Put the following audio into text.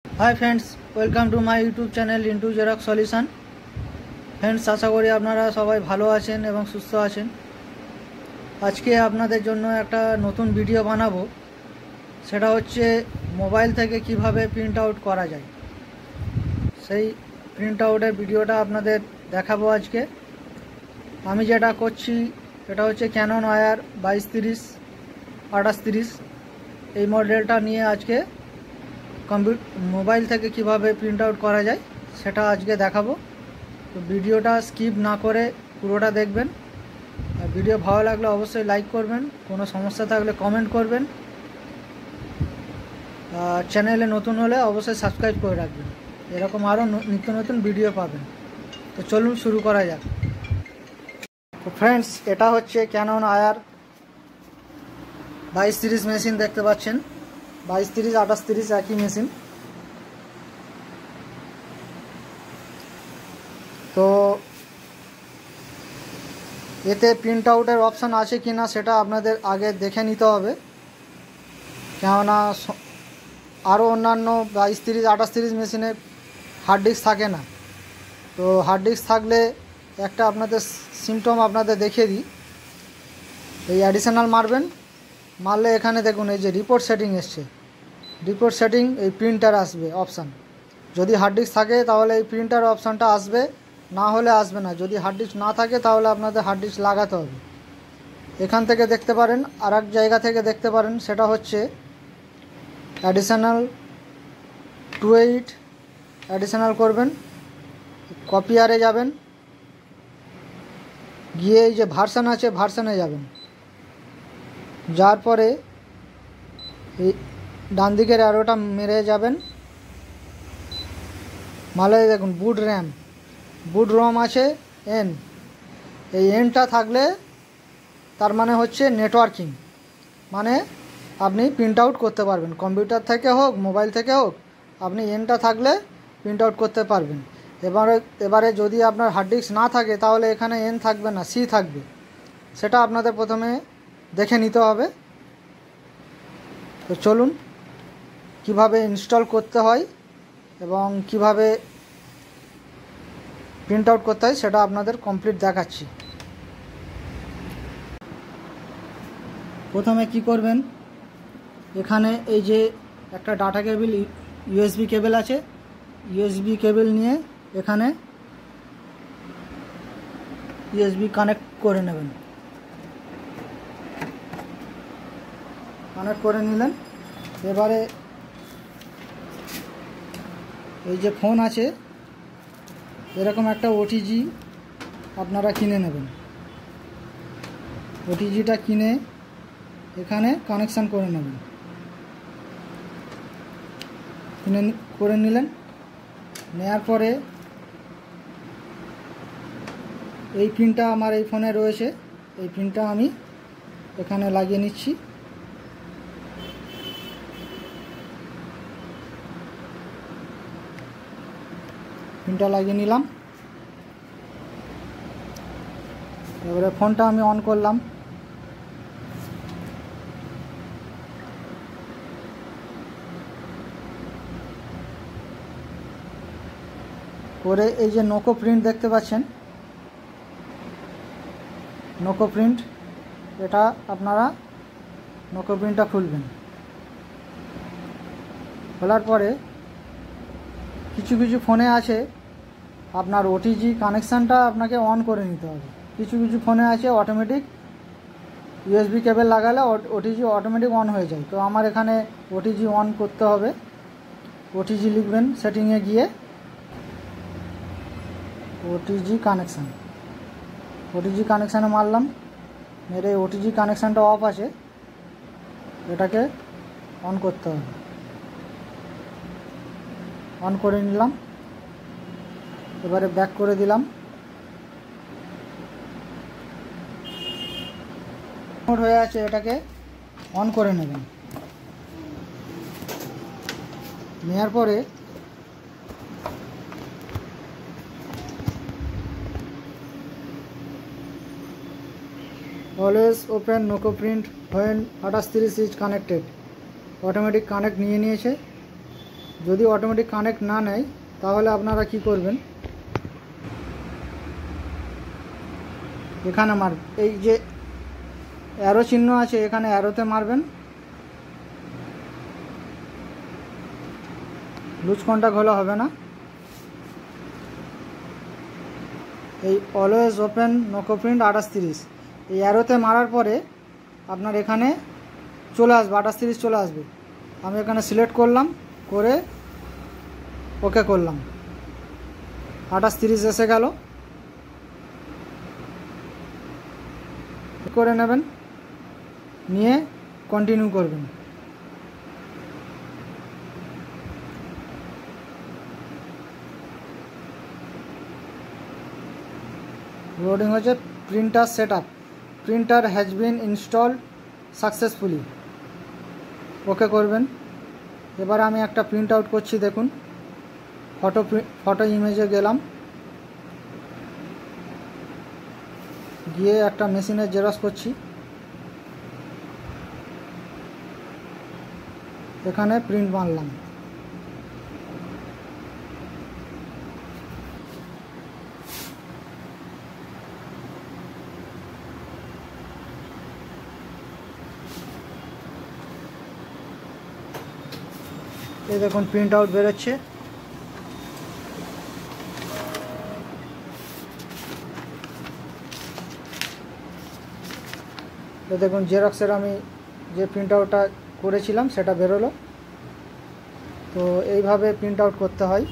High friends welcome to my YouTube channel into xerox solution. Friends आशा करी आपनारा सबाई भालो आछेन एबं सुस्थ आछेन। आज के आपनादेर जोन्नो एकटा नतून भिडियो बानाबो, सेटा होच्छे मोबाइल थेके किभाबे प्रिंट आउट करा जाय। सेई प्रिंट आउटेर भिडियोटा आपनादेर देखाबो आजके। आमी जेटा करछि सेटा होच्छे कैनन आईआर 2230 2830 এই মডেলটা নিয়ে আজকে মোবাইল থেকে কিভাবে প্রিন্ট আউট করা যায় সেটা আজকে দেখাবো। তো ভিডিওটা স্কিপ না করে পুরোটা দেখবেন। আর ভিডিও ভালো লাগলে অবশ্যই লাইক করবেন, কোনো সমস্যা থাকলে কমেন্ট করবেন, আর চ্যানেলে নতুন হলে অবশ্যই সাবস্ক্রাইব করে রাখবেন, এরকম আরও নিত্য নতুন ভিডিও পাবেন। তো চলুন শুরু করা যাক। তো ফ্রেন্ডস এটা হচ্ছে ক্যানন আইআর 2230 মেশিন দেখতে পাচ্ছেন। 2230 2830 একই মেশিন। তো এতে প্রিন্ট আউটের অপশান আছে কি না সেটা আপনাদের আগে দেখে নিতে হবে, কেননা আরও অন্যান্য 2230 2830 মেশিনে হার্ড ডিস্ক থাকে না। তো হার্ড ডিস্ক থাকলে একটা আপনাদের সিমটম আপনাদের দেখিয়ে দিই। এই অ্যাডিশনাল মারবেন, মারলে এখানে দেখুন এই যে রিপোর্ট সেটিং এসছে। রিপোর্ট সেটিং এই প্রিন্টার আসবে অপশান। যদি হার্ড ডিস্ক থাকে তাহলে এই প্রিন্টার অপশানটা আসবে, না হলে আসবে না। যদি হার্ড ডিস্ক না থাকে তাহলে আপনাদের হার্ড ডিস্ক লাগাতে হবে। এখান থেকে দেখতে পারেন, আর এক জায়গা থেকে দেখতে পারেন, সেটা হচ্ছে অ্যাডিশনাল 28 অ্যাডিশনাল করবেন। কপিয়ারে যাবেন, গিয়ে এই যে ভার্সন আছে ভার্সনে যাবেন। যার পরে এই ডান দিকের অ্যারোটা মেরে যাবেন, মালে দেখুন বুট রম আছে এন। এই এনটা থাকলে তার মানে হচ্ছে নেটওয়ার্কিং, মানে আপনি প্রিন্ট আউট করতে পারবেন, কম্পিউটার থেকে হোক মোবাইল থেকে হোক, আপনি এনটা থাকলে প্রিন্ট আউট করতে পারবেন। এবারে যদি আপনার হার্ড ডিস্ক না থাকে তাহলে এখানে এন থাকবে না, সি থাকবে। সেটা আপনাদের প্রথমে দেখে নিতে হবে। তো চলুন কিভাবে ইনস্টল করতে হয় এবং কিভাবে প্রিন্ট আউট করতে হয় সেটা আপনাদের কমপ্লিট দেখাচ্ছি। প্রথমে কি করবেন, এখানে এই যে একটা ডাটা কেবিল ইউএসবি কেবল আছে, ইউএসবি কেবল নিয়ে এখানে ইউএসবি কানেক্ট করে নেবেন। কানেক্ট করে নিলেন। এবারে এই যে ফোন আছে এরকম একটা ওটিজি আপনারা কিনে নেবেন। ওটিজিটা কিনে এখানে কানেকশান করে নেবেন। করে নিলেন। নেওয়ার পরে এই পিনটা আমার এই ফোনে রয়েছে, এই পিনটা আমি এখানে লাগিয়ে নিচ্ছি। পিনটা লাগিয়ে নিলাম। এবারে ফোনটা আমি অন করলাম। করে এই যে নোকো প্রিন্ট দেখতে পাচ্ছেন, নোকো প্রিন্ট, এটা আপনারা নোকো প্রিন্টটা খুলবেন। খোলার পরে কিছু কিছু ফোনে আছে আপনার ওটিজি কানেকশানটা আপনাকে অন করে নিতে হবে। কিছু কিছু ফোনে আছে অটোমেটিক ইউএসবি কেবল লাগালে ওটিজি অটোমেটিক অন হয়ে যায়। তো আমার এখানে ওটিজি অন করতে হবে। ওটিজি লিখবেন, সেটিংয়ে গিয়ে ওটিজি কানেকশানে মারলাম। মেরে ওটিজি কানেকশানটা অফ আছে, এটাকে অন করতে হবে। অন করে নিলাম। এবারে ব্যাক করে দিলাম। হয়ে আছে, এটাকে অন করে নেবেন। নেওয়ার পরে always open Noko print when 2830 is connected. Automatic connect নিয়ে নিয়েছে। যদি অটোমেটিক কানেক্ট না নেয় তাহলে আপনারা কি করবেন, এখানে মারবেন, এই যে অ্যারো চিহ্ন আছে এখানে অ্যারোতে মারবেন, লুজ কন্টাক্ট হলে হবে না। এই অলওয়েজ ওপেন নোকো প্রিন্ট 2830 এই অ্যারোতে মারার পরে আপনার এখানে চলে আসবে 2830 চলে আসবে। আমি এখানে সিলেক্ট করলাম, করে ওকে করলাম, 2830 এসে গেল। করে নেবেন, নিয়ে কন্টিনিউ করবেন। লোডিং হচ্ছে printer set up, printer has been install successfully, okay করবেন। এবার আমি একটা প্রিন্ট আউট করছি, দেখুন ফটো ইমেজে গেলাম, গিয়ে একটা মেশিনে জেরক্স করছি, এখানে প্রিন্ট মারলাম। এই দেখুন প্রিন্ট আউট বেরোচ্ছে। এই দেখুন জেরক্সের আমি যে প্রিন্ট আউটটা করেছিলাম সেটা বেরোলো। তো এইভাবে প্রিন্ট আউট করতে হয়।